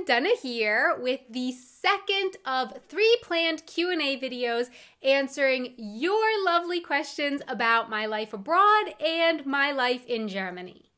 Donna here with the second of 3 planned Q&A videos answering your lovely questions about my life abroad and my life in Germany.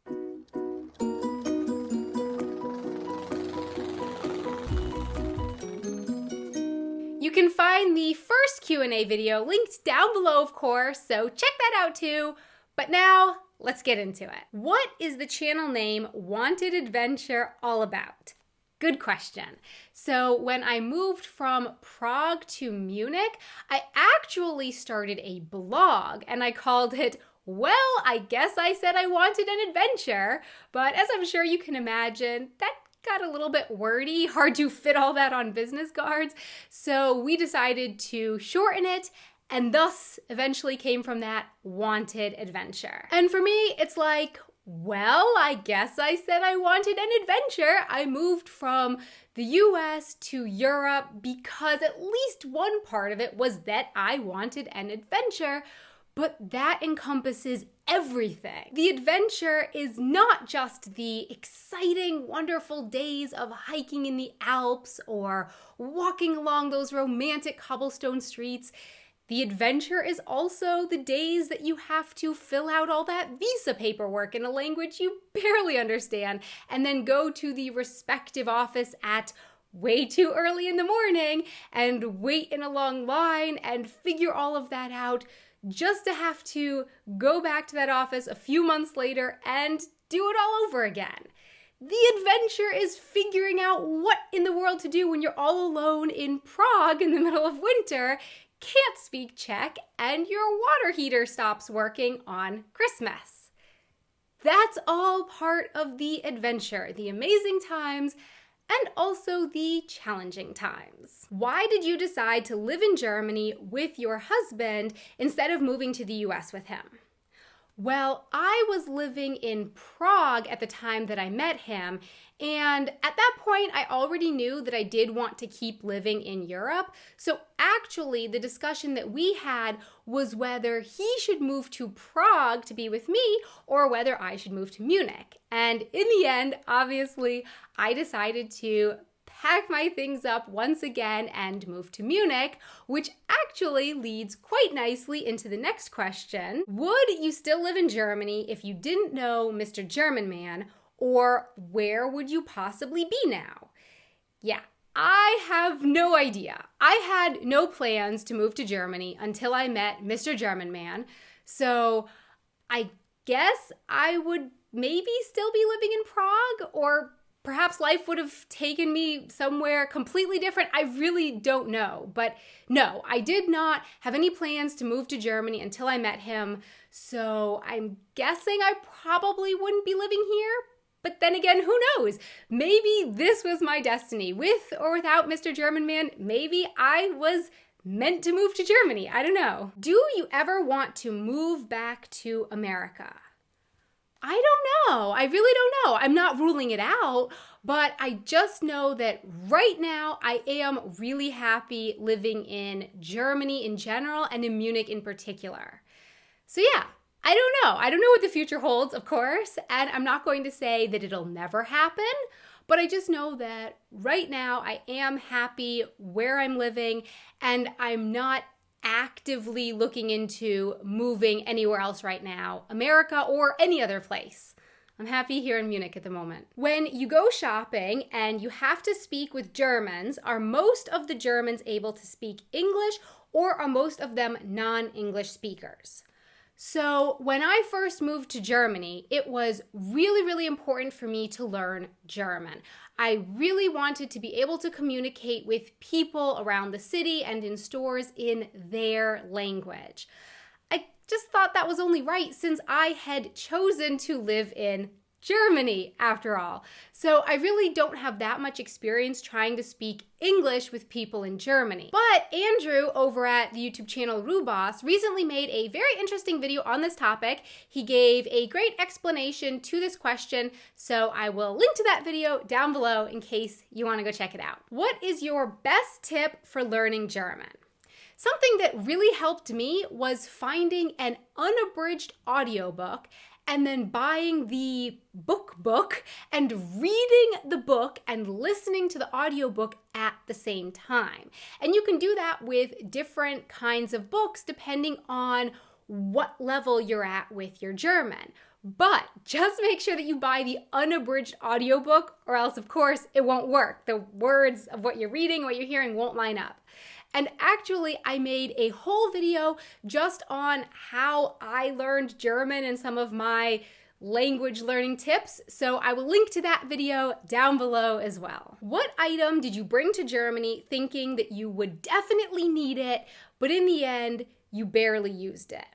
You can find the first Q&A video linked down below, of course, so check that out too. But now, let's get into it. What is the channel name Wanted Adventure all about? Good question. So when I moved from Prague to Munich, I actually started a blog and I called it, well, I guess I said I wanted an adventure. But as I'm sure you can imagine, that got a little bit wordy, hard to fit all that on business cards. So we decided to shorten it, and thus eventually came from that Wanted Adventure. And for me, it's like, well, I guess I said I wanted an adventure. I moved from the US to Europe because at least one part of it was that I wanted an adventure, but that encompasses everything. The adventure is not just the exciting, wonderful days of hiking in the Alps or walking along those romantic cobblestone streets. The adventure is also the days that you have to fill out all that visa paperwork in a language you barely understand and then go to the respective office at way too early in the morning and wait in a long line and figure all of that out just to have to go back to that office a few months later and do it all over again. The adventure is figuring out what in the world to do when you're all alone in Prague in the middle of winter, can't speak Czech, and your water heater stops working on Christmas. That's all part of the adventure, the amazing times, and also the challenging times. Why did you decide to live in Germany with your husband instead of moving to the US with him? Well, I was living in Prague at the time that I met him, and at that point, I already knew that I did want to keep living in Europe. So actually, the discussion that we had was whether he should move to Prague to be with me or whether I should move to Munich. And in the end, obviously, I decided to pack my things up once again and move to Munich, which actually leads quite nicely into the next question. Would you still live in Germany if you didn't know Mr. German Man, or where would you possibly be now? Yeah, I have no idea. I had no plans to move to Germany until I met Mr. German Man, so I guess I would maybe still be living in Prague, or perhaps life would have taken me somewhere completely different. I really don't know. But no, I did not have any plans to move to Germany until I met him. So I'm guessing I probably wouldn't be living here. But then again, who knows? Maybe this was my destiny. With or without Mr. German Man, maybe I was meant to move to Germany. I don't know. Do you ever want to move back to America? I don't know. I really don't know. I'm not ruling it out, but I just know that right now I am really happy living in Germany in general and in Munich in particular. So yeah, I don't know. I don't know what the future holds, of course, and I'm not going to say that it'll never happen, but I just know that right now I am happy where I'm living and I'm not actively looking into moving anywhere else right now, America or any other place. I'm happy here in Munich at the moment. When you go shopping and you have to speak with Germans, are most of the Germans able to speak English, or are most of them non-English speakers? So when I first moved to Germany, it was really, really important for me to learn German. I really wanted to be able to communicate with people around the city and in stores in their language. I just thought that was only right since I had chosen to live in Germany, after all. So I really don't have that much experience trying to speak English with people in Germany. But Andrew over at the YouTube channel Rubos recently made a very interesting video on this topic. He gave a great explanation to this question, so I will link to that video down below in case you want to go check it out. What is your best tip for learning German? Something that really helped me was finding an unabridged audiobook and then buying the book and reading the book and listening to the audiobook at the same time. And you can do that with different kinds of books depending on what level you're at with your German. But just make sure that you buy the unabridged audiobook, or else, of course, it won't work. The words of what you're reading, what you're hearing won't line up. And actually, I made a whole video just on how I learned German and some of my language learning tips, so I will link to that video down below as well. What item did you bring to Germany thinking that you would definitely need it, but in the end, you barely used it?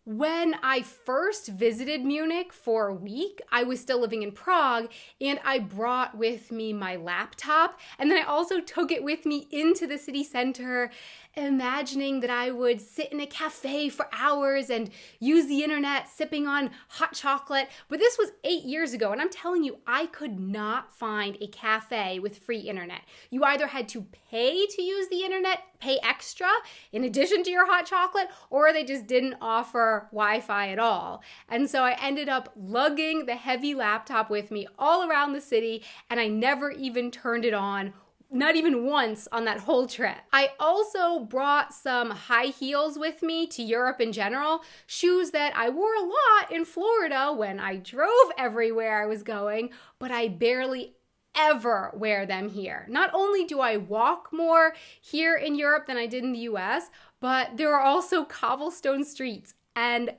When I first visited Munich for a week, I was still living in Prague, and I brought with me my laptop, and then I also took it with me into the city center, imagining that I would sit in a cafe for hours and use the internet sipping on hot chocolate. But this was 8 years ago, and I'm telling you, I could not find a cafe with free internet. You either had to pay to use the internet, pay extra in addition to your hot chocolate, or they just didn't offer Wi-Fi at all. And so I ended up lugging the heavy laptop with me all around the city, and I never even turned it on, not even once on that whole trip. I also brought some high heels with me to Europe in general, shoes that I wore a lot in Florida when I drove everywhere I was going, but I barely ever wear them here. Not only do I walk more here in Europe than I did in the US, but there are also cobblestone streets. And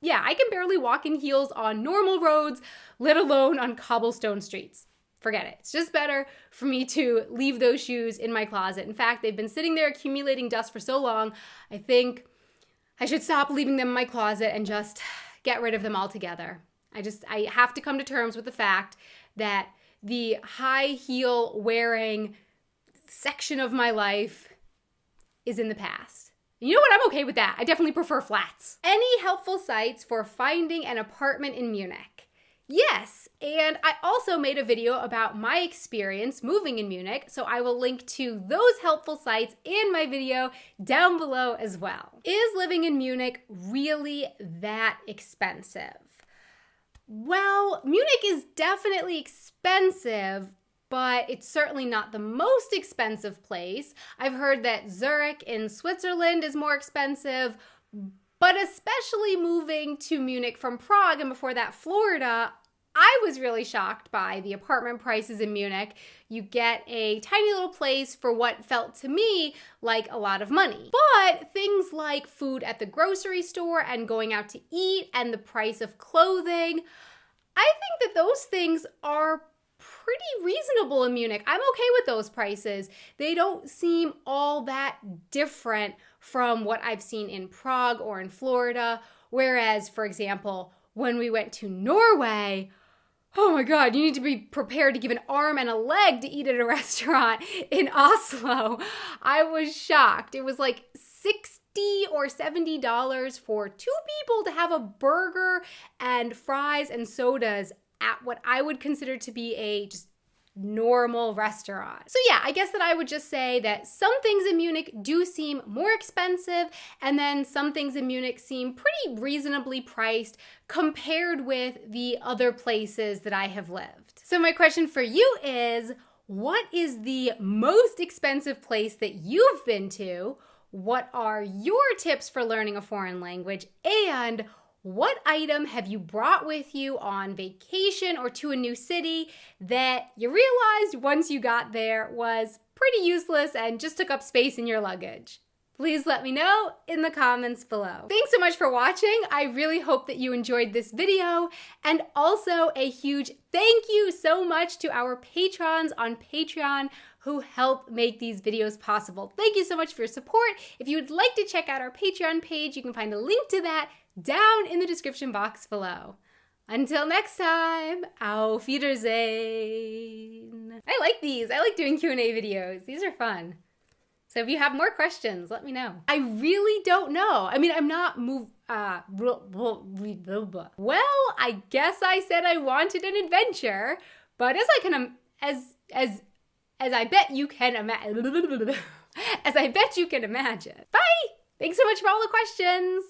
yeah, I can barely walk in heels on normal roads, let alone on cobblestone streets. Forget it. It's just better for me to leave those shoes in my closet. In fact, they've been sitting there accumulating dust for so long, I think I should stop leaving them in my closet and just get rid of them altogether. I have to come to terms with the fact that the high heel wearing section of my life is in the past. You know what? I'm okay with that. I definitely prefer flats. Any helpful sites for finding an apartment in Munich? Yes, and I also made a video about my experience moving in Munich, so I will link to those helpful sites in my video down below as well. Is living in Munich really that expensive? Well, Munich is definitely expensive, but it's certainly not the most expensive place. I've heard that Zurich in Switzerland is more expensive, but especially moving to Munich from Prague and before that Florida, I was really shocked by the apartment prices in Munich. You get a tiny little place for what felt to me like a lot of money. But things like food at the grocery store and going out to eat and the price of clothing, I think that those things are pretty reasonable in Munich. I'm okay with those prices. They don't seem all that different from what I've seen in Prague or in Florida. Whereas, for example, when we went to Norway, oh my God, you need to be prepared to give an arm and a leg to eat at a restaurant in Oslo. I was shocked. It was like $60 or $70 for two people to have a burger and fries and sodas at what I would consider to be a just normal restaurant. So yeah, I guess that I would just say that some things in Munich do seem more expensive, and then some things in Munich seem pretty reasonably priced compared with the other places that I have lived. So my question for you is, what is the most expensive place that you've been to? What are your tips for learning a foreign language? And what item have you brought with you on vacation or to a new city that you realized once you got there was pretty useless and just took up space in your luggage? Please let me know in the comments below. Thanks so much for watching. I really hope that you enjoyed this video. And also a huge thank you so much to our patrons on Patreon who help make these videos possible. Thank you so much for your support. If you would like to check out our Patreon page, you can find a link to that down in the description box below. Until next time, auf Wiedersehen. I like these. I like doing Q&A videos. These are fun. So if you have more questions, let me know. I really don't know. I mean, I'm not well, I guess I said I wanted an adventure, but as I bet you can imagine. Bye! Thanks so much for all the questions.